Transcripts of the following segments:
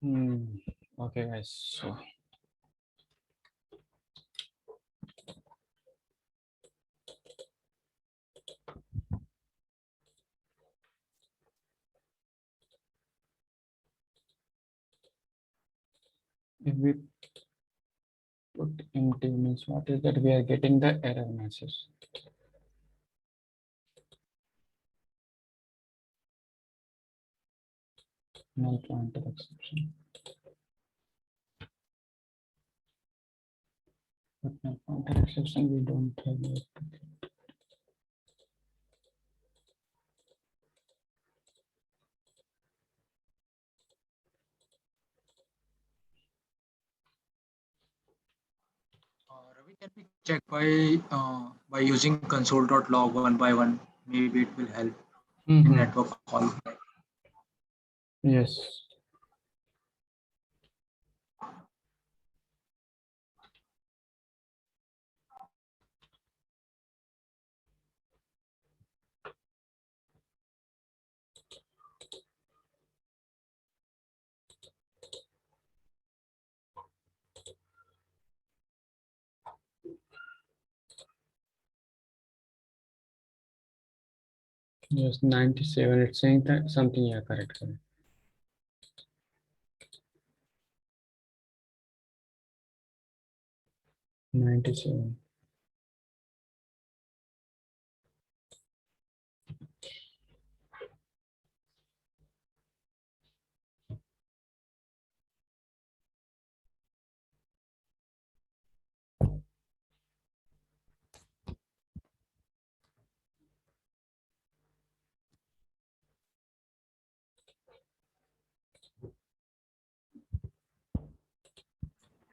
Okay, guys. So if we put empty means what is that? We are getting the error message. Null pointer exception. But null pointer exception we don't have it. Ravi, can we check by using console.log one by one? Maybe it will help in network call. Yes. Yes, 97. It's saying that something. Yeah, correct. 97.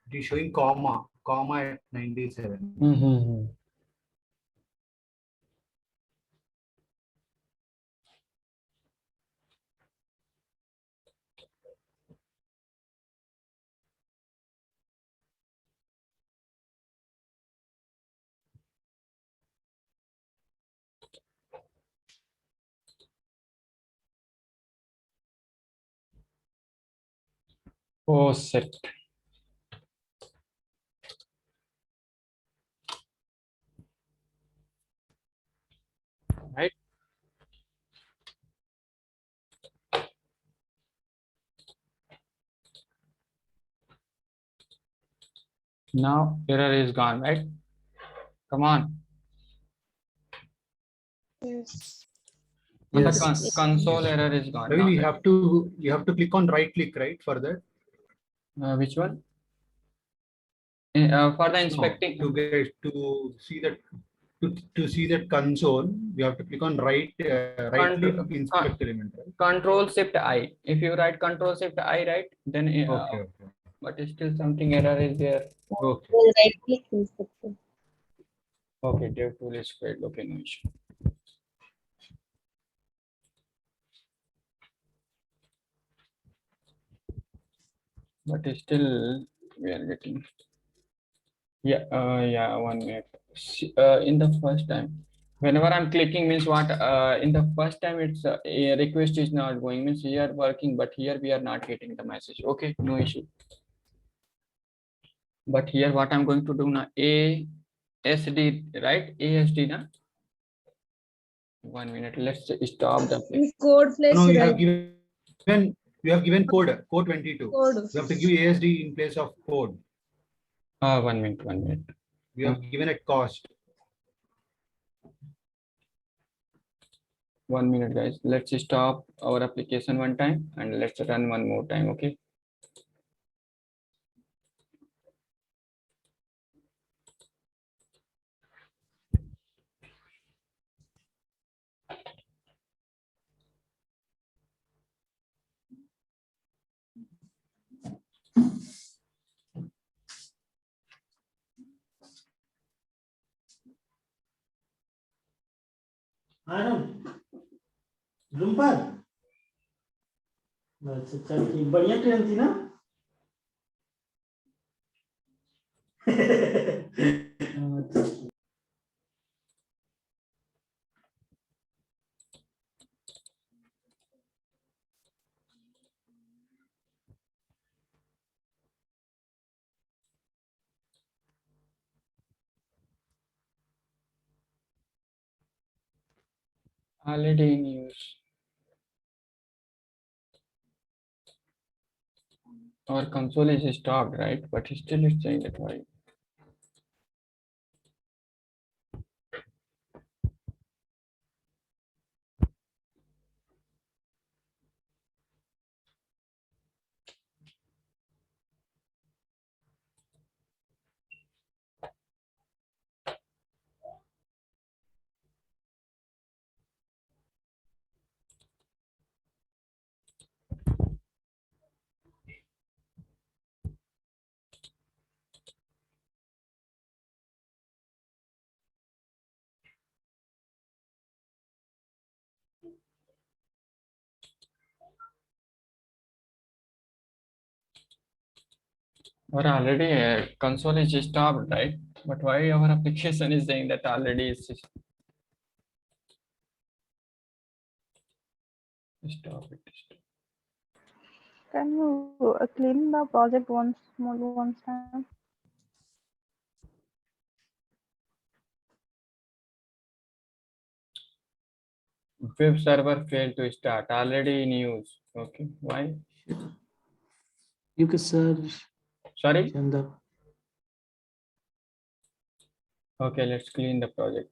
It is showing comma at 97. Oh, set. Right. Now error is gone, right? Come on. Yes. And Yes. the console error is gone. Ravi, Now, you have to click on right click, right, for that. which one? For the inspecting. No, to see that console, you have to click on right click inspect element, right? Control Shift I. If you write Control Shift I, right, then Okay. but still something error is there. Okay. Then right click inspector. Okay, dev tool is failed. Okay, no issue. But still we are getting. Yeah, 1 minute. In the first time, whenever I'm clicking means what? In the first time, it's a request is not going means here working, but here we are not getting the message. Okay, no issue. But here what I'm going to do now? ASD, right? ASD now. 1 minute. Let's stop the play. In code place, No, you right? have given code 22. Code. You have to give ASD in place of code. 1 minute. 1 minute. We have given a cost. 1 minute, guys. Let's stop our application one time and let's run one more time. Okay. Room पर अच्छा चल ठीक बढ़िया train थी ना Already in use. Our console is stopped, right? But still it's saying that why. Our already console is stopped, right? But why our application is saying that already is stop it. Can you clean the project once time? Web server failed to start. Already in use. Okay. Why? You can sir Sorry. Chandra. Okay, let's clean the project.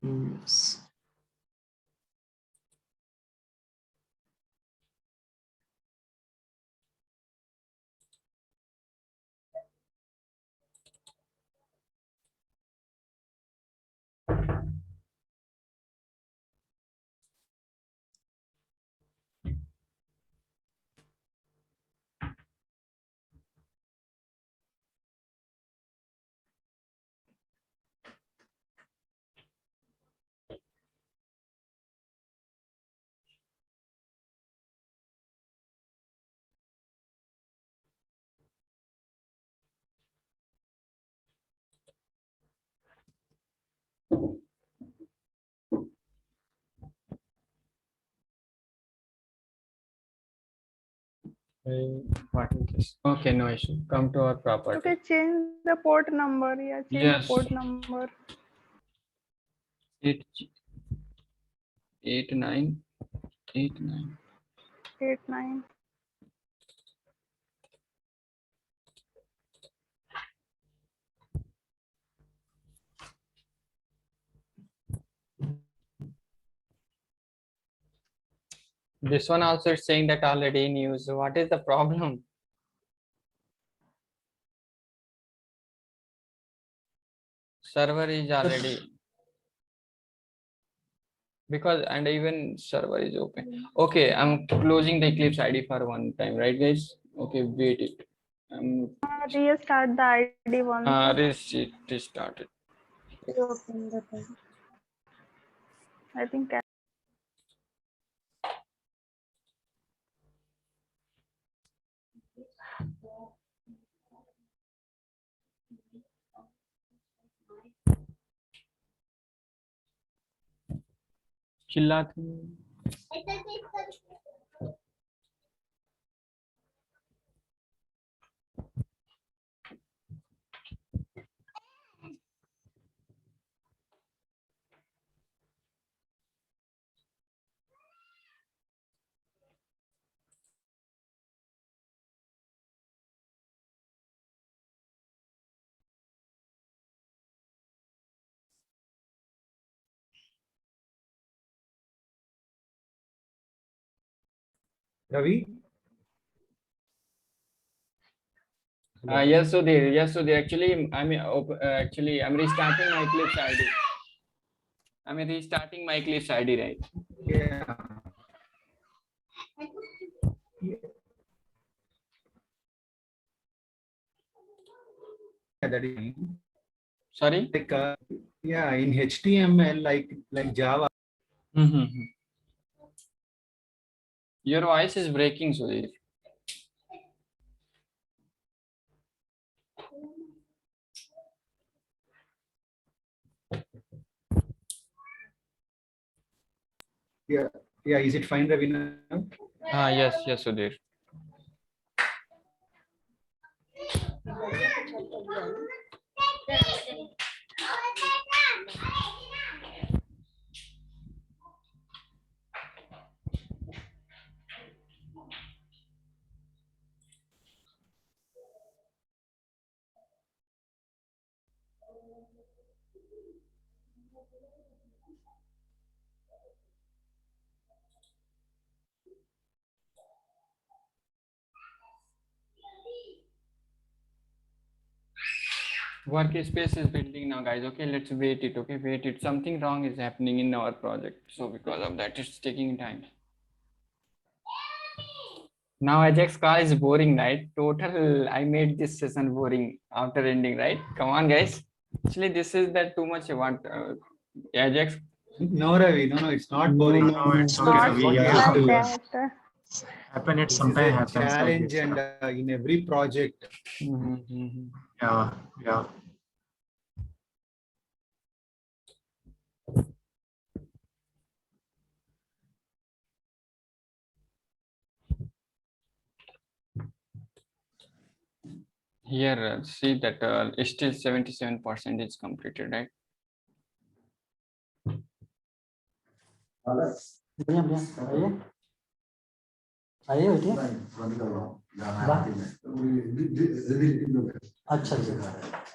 Yes. What is this? Okay, no issue. Come to our property. Okay, change the port number. Yeah, change Yes. port number. 8989. 89. This one also is saying that already in use. What is the problem? Server is already because and even server is open. Okay, I'm closing the Eclipse ID for one time, right, guys? Okay, wait it. Restart the ID once. Restarted. Reopen the tab. I think चिल्लाते Ravi? Yes, Sudhir. Yes, Sudhir. Actually, I'm restarting my Eclipse ID. I'm restarting my Eclipse ID, right? Yeah. Yeah, that is fine. Sorry. Like yeah, in HTML, like Java. Your voice is breaking, Sudhir. Yeah, yeah. Is it fine, Ravi? Now? Yes, Sudhir. Workspace is building now, guys. Okay, let's wait it. Okay, wait it. Something wrong is happening in our project, so because of that, it's taking time. Now Ajax call is boring, right? Total, I made this session boring after ending, right? Come on, guys. Actually, this is that too much. What Ajax? No, Ravi, no, it's not No, boring. no, No, it's no. okay, Not Ravi. What You we have have like to, that. happen. It this is sometimes a happens like challenge, this. and in every project, Yeah, yeah. Here, see that still 77% is completed, right? बढ़िया बढ़िया आइए आइए बेटिए अच्छा अच्छा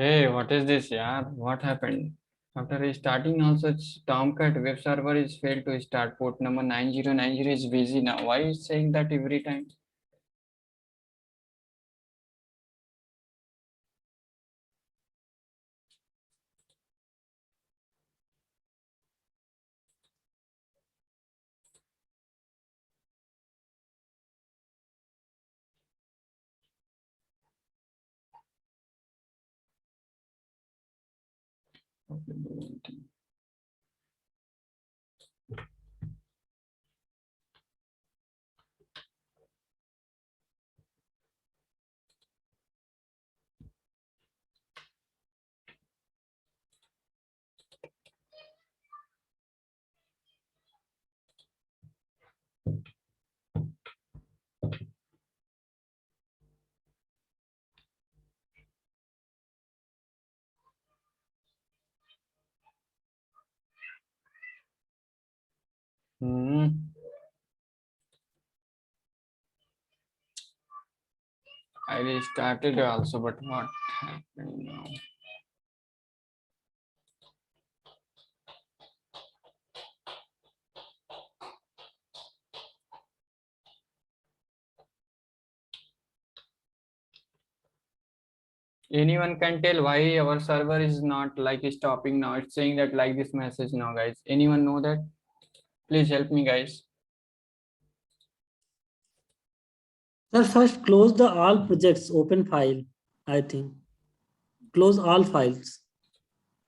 Hey, what is this, yeah? What happened? After restarting also, it's Tomcat web server is failed to start. Port number 9090 is busy now. Why is saying that every time? I restarted also, but what happened now? Anyone can tell why our server is not like stopping now? It's saying that like this message now, guys. Anyone know that? Please help me, guys. Sir, first close the all projects open file. I think close all files.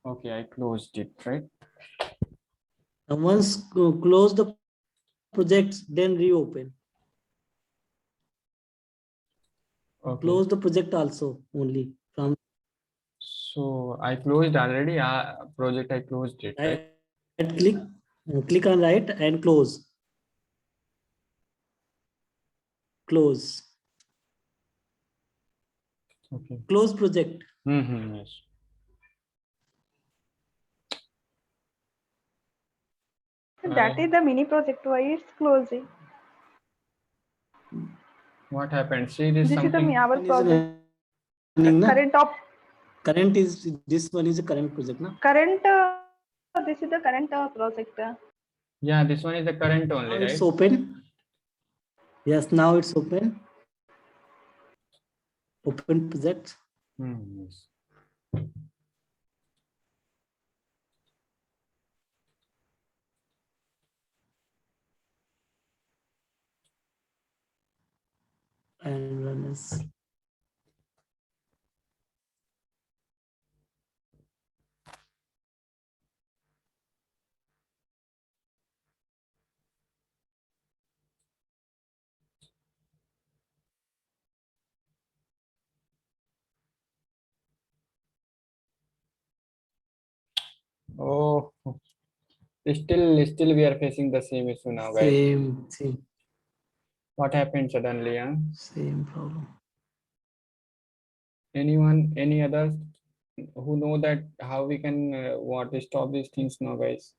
Okay, I closed it, right? And once close the projects, then reopen. Okay. Close the project also only from So I closed already. Project I closed it, right? right click, click on right and close. Close. Okay. Close project. Yes. That is the mini project. Why it's closing? What happened? See this This is the something. our One is project. running, na? Current of Current is this one is a current project, na? current. This is the current project. Yeah, this one is the current Now only, it's right? open. Yes, now it's open. Open project. Yes. And run as Oh, still we are facing the same issue now, guys. same What happened suddenly, huh? same problem. Anyone, any others who know that how we can what stop these things now, guys?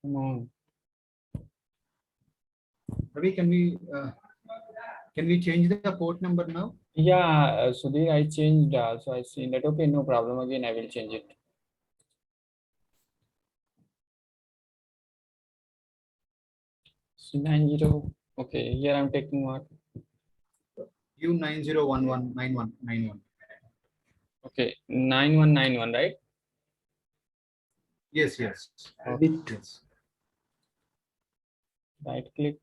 Come on. Ravi, can we change the port number now? Yeah, Sudhir, I changed. So I see that. Okay, no problem. Again, I will change it. So 90. Okay, here I'm taking what? U90119191. Okay, 9191, right? Yes, yes. Bit. Yes. Right click,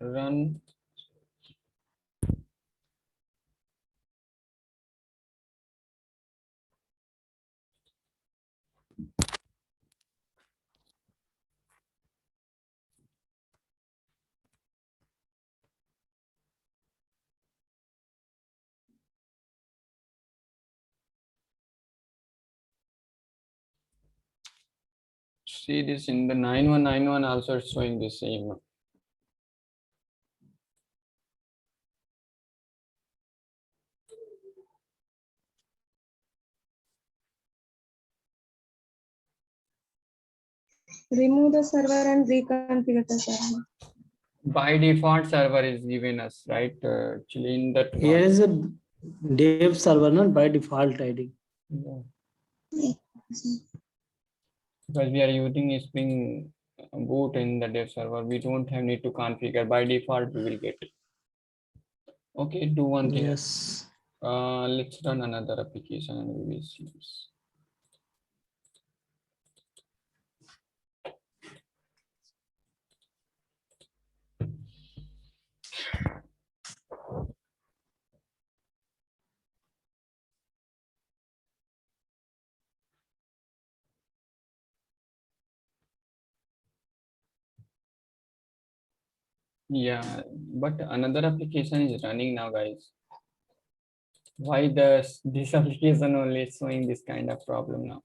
run. See this in the 9191 also it's showing the same. Remove the server and reconfigure the server. By default server is given us, right? Actually in that Here one. is a dev server, not by default ID. Yeah. Because we are using a Spring Boot in the dev server, we don't have need to configure. By default, we will get it. Okay, do one thing. Yes. Let's run another application and we will see this. Yeah, but another application is running now, guys. Why this application only is showing this kind of problem now?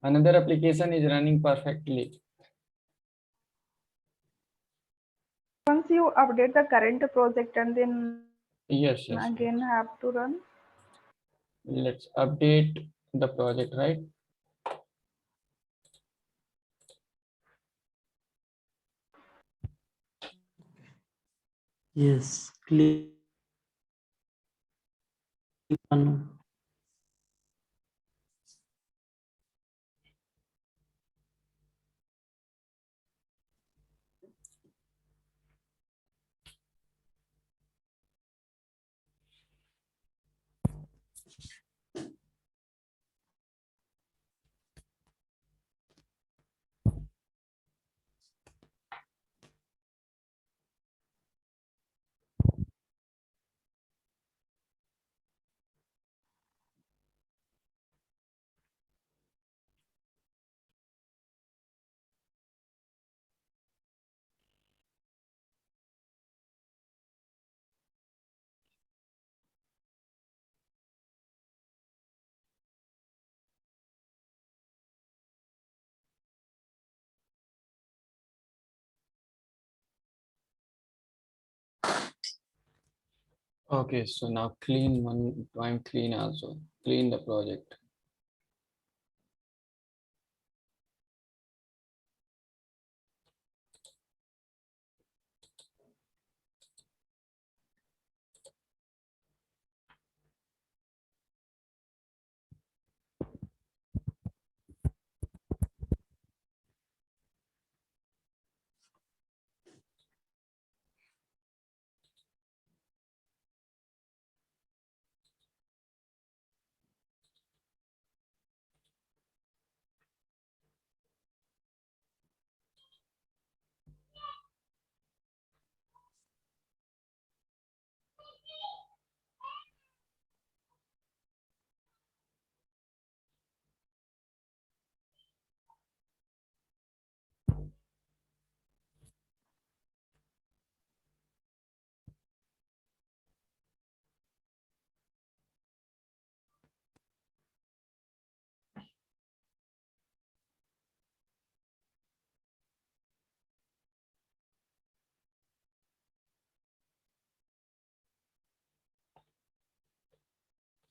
Another application is running perfectly. Once you update the current project and then Yes, yes. again have to run. Let's update the project, right? Yes. Click on. Okay, so now clean one time, clean also, clean the project.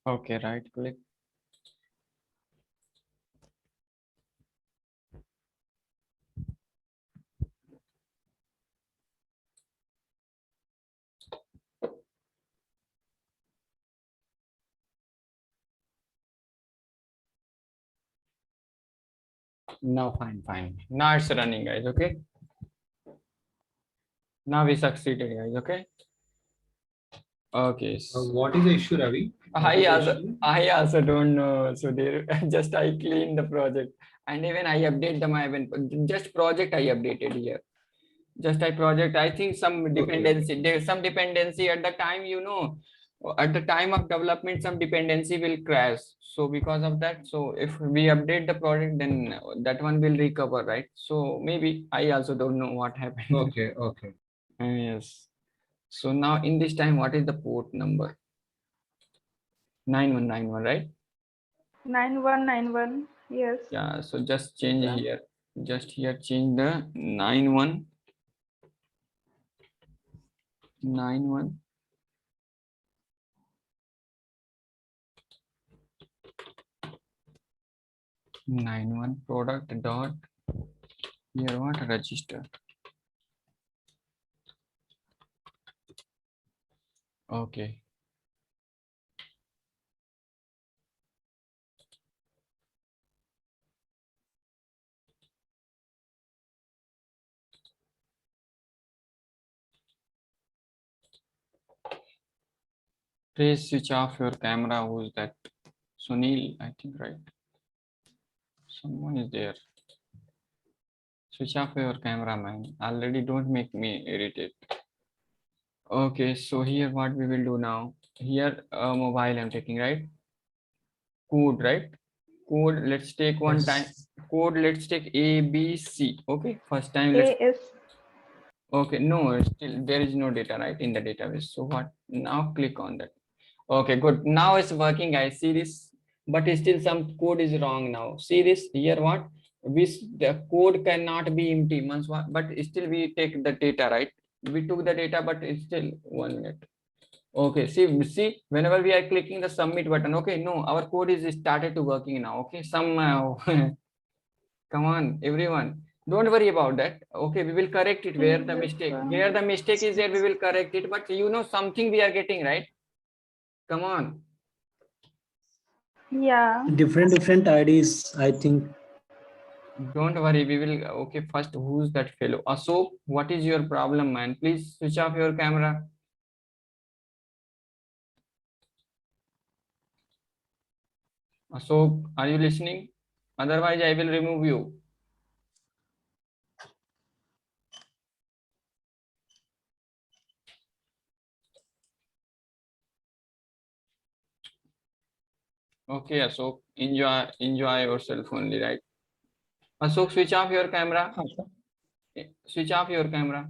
Okay, right click. Now fine. Now it's running, guys. Okay. Now we succeeded, guys. Okay. Okay. What is the issue, Ravi? What is the issue? I also don't know. So there, just I clean the project and even I update them. I haven't just project I updated here. Just I project. I think some dependency. There's some dependency at the time. At the time of development, some dependency will crash. So because of that, so if we update the project, then that one will recover, right? So maybe I also don't know what happened. Okay. Yes. So now in this time, what is the port number? 9191, right? 9191. Yes. Yeah. So just change here. Just here change the 9191. 91 product dot here what register. Okay. Please switch off your camera. Who's that? Sunil, I think, right? Someone is there. Switch off your camera, man. Already don't make me irritate. Okay, so here what we will do now. Here mobile I'm taking, right? Code, right? Code, let's take one time. Code, let's take A, B, C. Okay, first time let's AS. okay, no, still there is no data, right, in the database. So what now click on that. Okay, good. Now it's working, guys. See this, but still some code is wrong now. See this here, what the code cannot be empty once, but still we take the data, right? We took the data, but it's still 1 minute. Okay, see, whenever we are clicking the submit button, okay, no, our code is started to working now. Okay, somehow. Come on, everyone. Don't worry about that. Okay, we will correct it where the mistake is there, we will correct it. But something we are getting, right? Come on. Yeah. Different IDs, I think. Don't worry, we will. Okay, first, who's that fellow? Ashok, what is your problem, man? Please switch off your camera. Ashok, are you listening? Otherwise, I will remove you. Okay, Ashok, enjoy yourself only, right? Ashok, switch off your camera. Switch off your camera.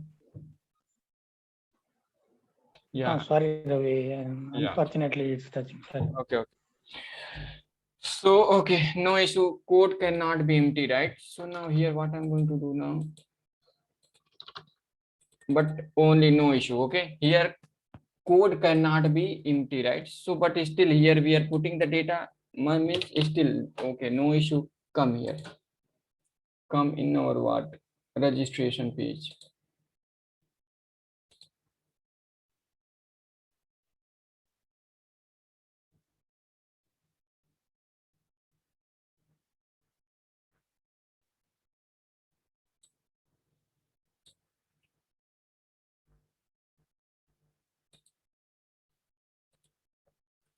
Yeah. Sorry, Ravi. Yeah. Unfortunately, it's touching. Sorry. Okay. So, okay, no issue. Code cannot be empty, right? So now here, what I'm going to do now, but only no issue. Okay, here code cannot be empty, right? So, but still here we are putting the data. Means still okay, no issue. Come here. Come in our what registration page.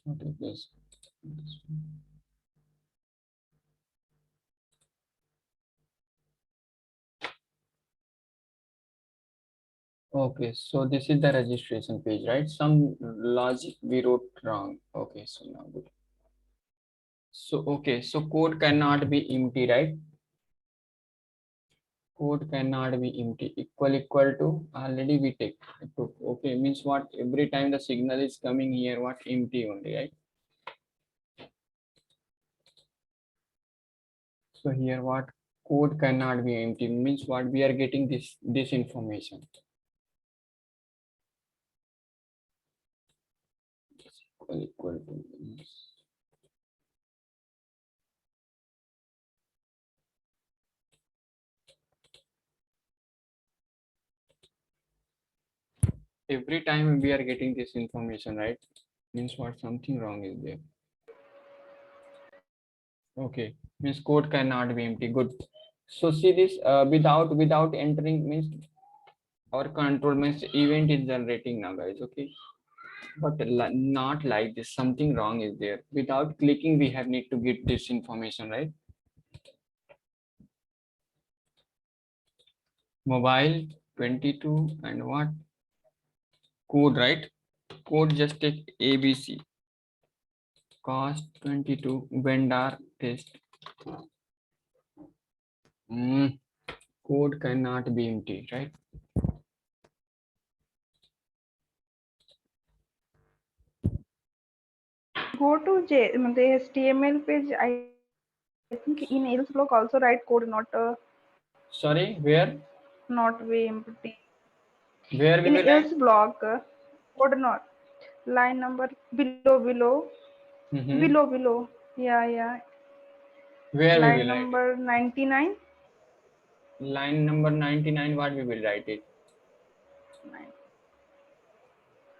What is this? Okay, so this is the registration page, right? Some logic we wrote wrong. Okay, so now good. So okay, so code cannot be empty, right? Code cannot be empty. Equal to already we take. Okay, means what? Every time the signal is coming here, what empty only, right? So here what code cannot be empty means what we are getting this information. Equal to every time we are getting this information, right? Means what something wrong is there. Okay, means code cannot be empty. Good. So see this without entering means our control means event is generating now, guys. Okay, but not like this. Something wrong is there. Without clicking, we have need to get this information, right? Mobile 22 and what code, right? Code just take ABC. Cost 22 vendor test. Code cannot be empty, right? Go to the HTML page. I think in else block also write code, Sorry, where not way empty. we In will write? else block, code not line number below. Below. Yeah. Where we Line will write it? number 99. Line number 99. What we will write it?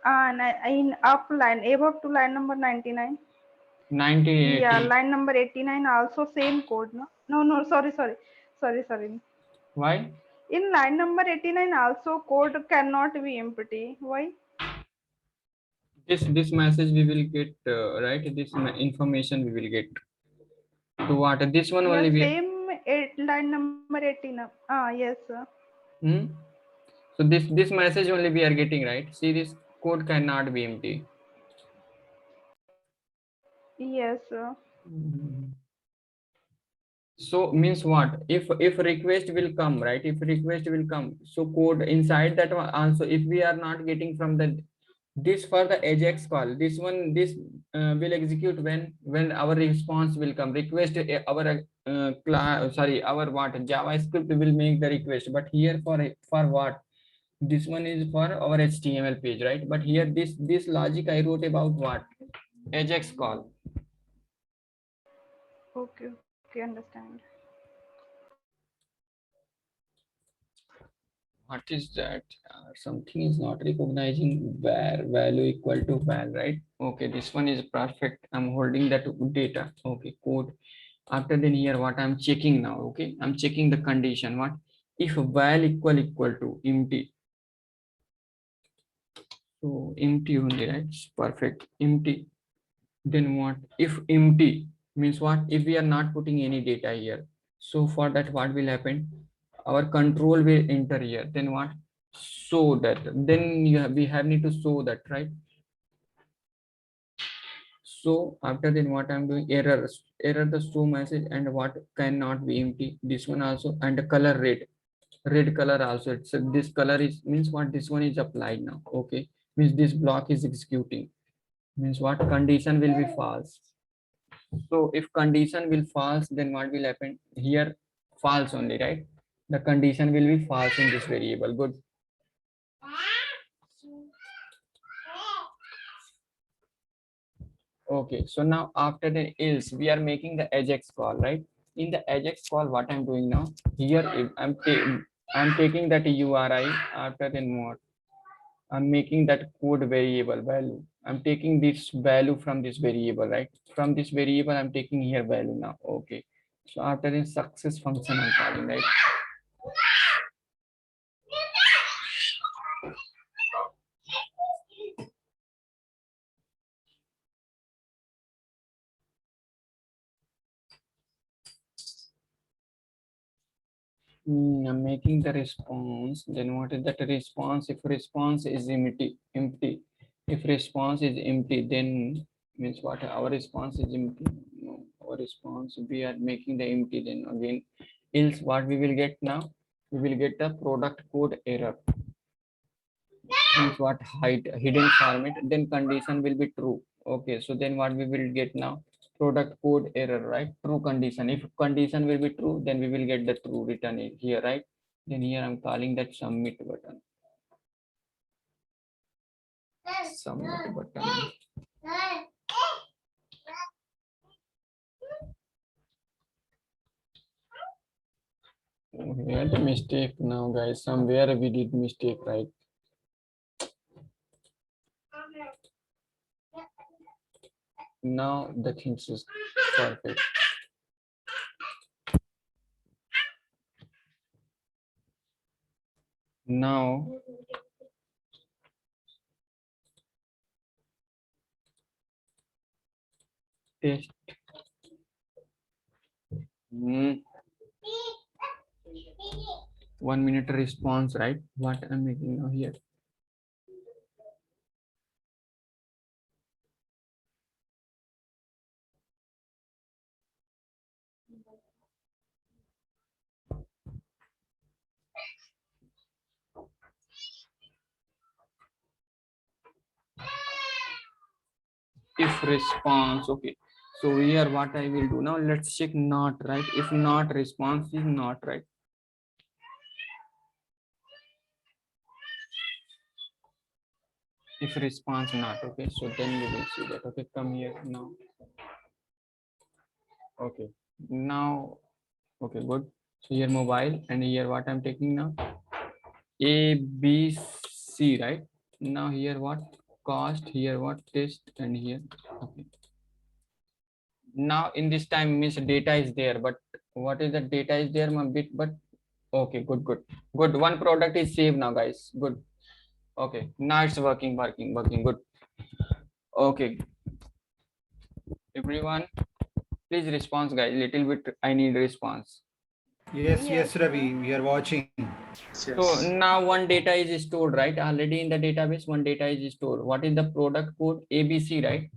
In up line above to line number 99. 98. Yeah, line number 89 also same code, no? No, sorry. Why? In line number 89 also code cannot be empty. Why? This message we will get right. This information we will get to what? This one Yeah, only we. same line number 89. Yes, sir. So this message only we are getting, right? See, this code cannot be empty. Yes, sir. So means what? If request will come, right? If request will come, so code inside that one also. If we are not getting from the this for the ajax call, this will execute when our response will come. Request our our what JavaScript will make the request, but here for what? This one is for our HTML page, right? But here this logic I wrote about what? Ajax call. Okay, understand. What is that? Something is not recognizing where value equal to val, right? Okay, this one is perfect. I'm holding that data. Okay, code. After then here, what I'm checking now? Okay, I'm checking the condition. What if val equal to empty? So empty only, right? Perfect. Empty. Then what? If empty means what? If we are not putting any data here. So for that, what will happen? Our control will enter here. Then what? Show that. Then we have need to show that, right? So after then what I'm doing, error the show message and what cannot be empty. This one also, and the color red color also. It's this color is means what? This one is applied now. Okay, means this block is executing. Means what? Condition will be false. So if condition will false, then what will happen here? False only, right? The condition will be false in this variable. Good. Okay, so now after the else, we are making the ajax call, right? In the ajax call, what I'm doing now here, if I'm taking that URI. After then what? I'm making that code variable value. I'm taking this value from this variable, right? From this variable, I'm taking here value now. Okay. So after the success function, I'm calling, right? I'm making the response. Then what is that response? If response is empty, if response is empty, then means what? Our response is empty. No, our response we are making the empty. Then again, else what we will get now? We will get the product code error. Means what? Hidden format. Then condition will be true. Okay, so then what we will get now? Product code error, right? True condition. If condition will be true, then we will get the true written here, right? Then here I'm calling that submit button. Submit button. We had a mistake now, guys. Somewhere we did mistake, right? Now the things is perfect. Now test. Hmm. 1 minute response, right? What I'm making now here. If response, okay. So here what I will do now, let's check not right. If not, response is not right. If response not, okay, so then we will see that. Okay, come here now. Okay, now, okay, good. So here mobile, and here what I'm taking now, A, B, C, right? Now here what, cost, here what, test, and here, okay. Now in this time means data is there, but what is the data is there a bit, but okay, good, good. One product is saved now, guys. Good. Okay, now it's working, good. Okay, everyone, please respond, guys. Little bit, I need response. Yes, Ravi, we are watching. So now one data is stored, right? Already in the database, one data is stored. What is the product code? ABC, right?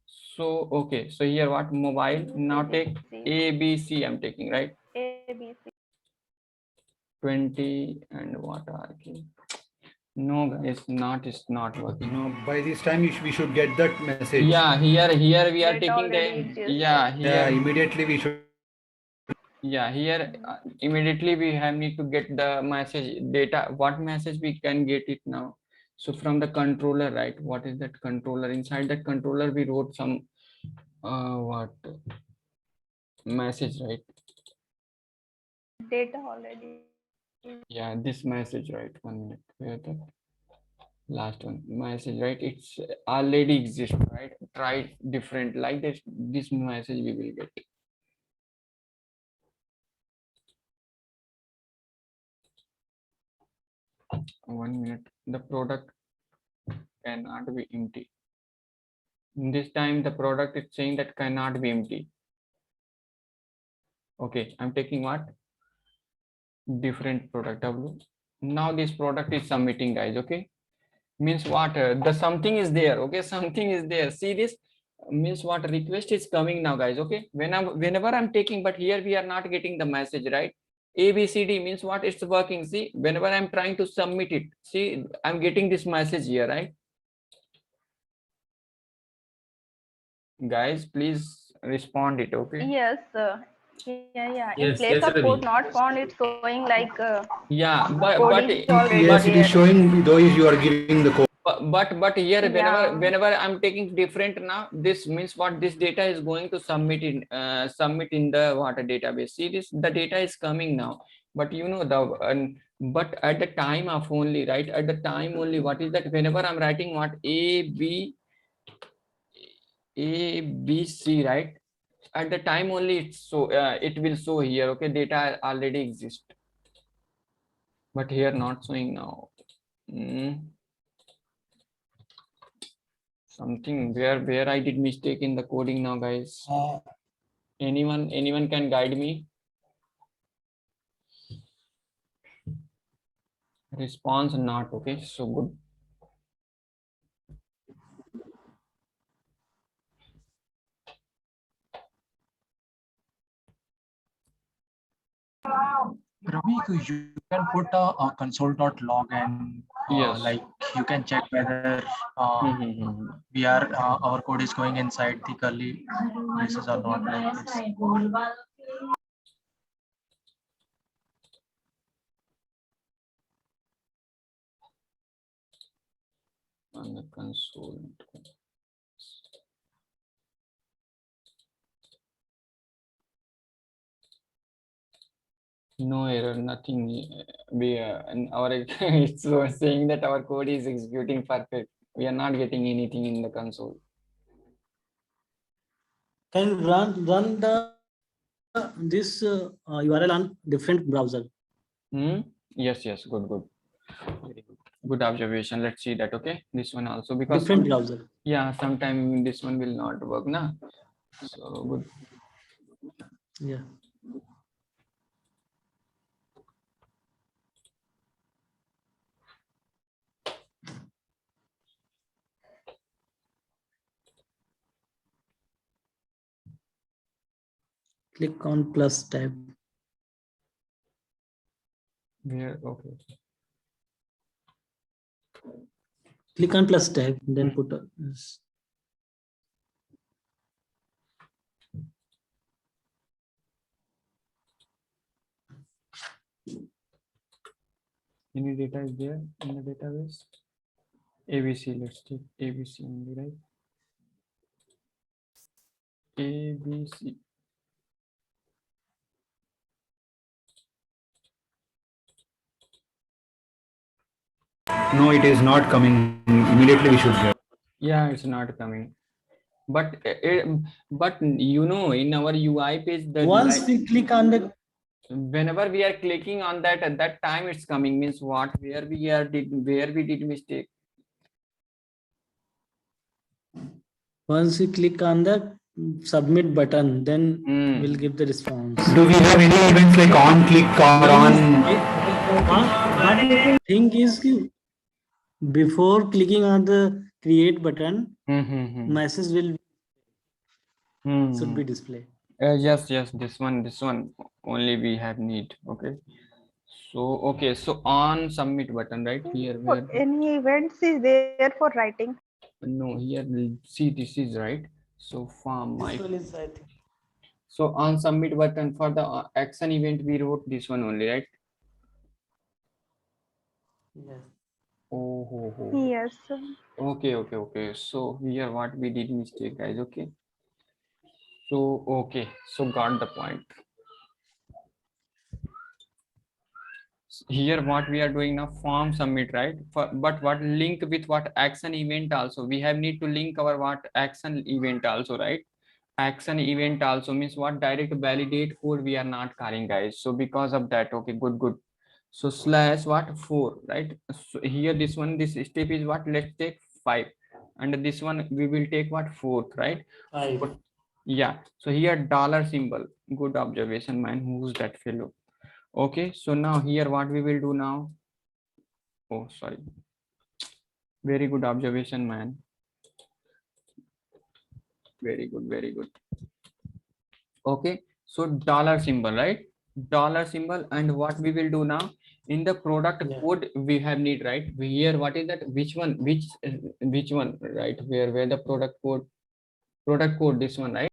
So, okay. So here what, mobile, now take ABC, I'm taking, right? ABC. 20 and what are key? No, guys, it's not working. No, by this time we should get that message. Yeah, here we are Data taking already the, exists. yeah, here. Yeah, immediately we should. Yeah, here immediately we have need to get the message data. What message we can get it now? So from the controller, right? What is that controller? Inside that controller, we wrote some what message, right? Data already. Yeah, this message, right? 1 minute. Where the last one message, right? It's already exists, right? Try different like this. This message we will get. One minute. The product cannot be empty. This time the product is saying that cannot be empty. Okay, I'm taking what? Different product W. Now this product is submitting, guys. Okay, means what? The something is there. Okay, something is there. See this means what? Request is coming now, guys. Okay, whenever I'm taking, but here we are not getting the message, right? ABCD means what? It's working. See, whenever I'm trying to submit it, see, I'm getting this message here, right? Guys, please respond it. Okay. Yes. Yeah. In Yes, place yes, of Ravi. code not found, it's showing like Yeah, but code is already Yes, it there. is showing though you are giving the code. but here Yeah. whenever I'm taking different now, this means what, this data is going to submit in the water database. See this, the data is coming now, but you know the but at the time of only, right, at the time only, what is that, whenever I'm writing what, A B C, right, at the time only it's so it will show here. Okay, data already exists, but here not showing now. Something where I did mistake in the coding now, guys. Anyone can guide me? Response not, okay, so good. Ravi, you can put a console.log and Yes. like you can check whether we are our code is going inside the curly braces or not, like this. On the console. No error, nothing. We our it's saying that our code is executing perfect. We are not getting anything in the console. Can you run the this URL on different browser? Yes, yes, good, good. Very good. Good observation. Let's see that. Okay, this one also, because Different browser. yeah, sometime this one will not work, na. So good. Yeah. Click on plus tab. Where? Okay. Click on plus tab, then put a yes. Any data is there in the database? ABC. Let's take ABC only, right? ABC. No, it is not coming. Immediately we should get. Yeah, it's not coming. But you know, in our UI page, the Once we click on the whenever we are clicking on that, at that time it's coming, means what, where we did mistake. once we click on the submit button, then Hmm. we'll give the response. Do we have any events like on click or on? But thing is, before clicking on the create button, message will should be displayed. Yes, yes, this one only we have need. Okay. So okay, so on submit button, right here, where Any events is there for writing? no, here see, this is right. So from my, This one is, I think. so on submit button for the action event, we wrote this one only, right? Yes. Oh. Yes. Okay. So here what we did mistake, guys. Okay. So okay, so got the point. Here what we are doing now, form submit, right? But what link with what action event also, we have need to link our what action event also, right? Action event also means what, direct validate code we are not carrying, guys. So because of that, okay, good. So slash what 4, right? So here this step is what, let's take 5, and this one we will take what, 4th, right? 5. Yeah, so here dollar symbol. Good observation, man. Who's that fellow? Okay, so now here what we will do now. Oh, sorry. Very good observation, man. Very good. Okay, so dollar symbol, right? Dollar symbol, and what we will do now, in the product Yeah. code we have need, right? Here what is that? Which one? Which one? Right? Where the product code? Product code. This one, right?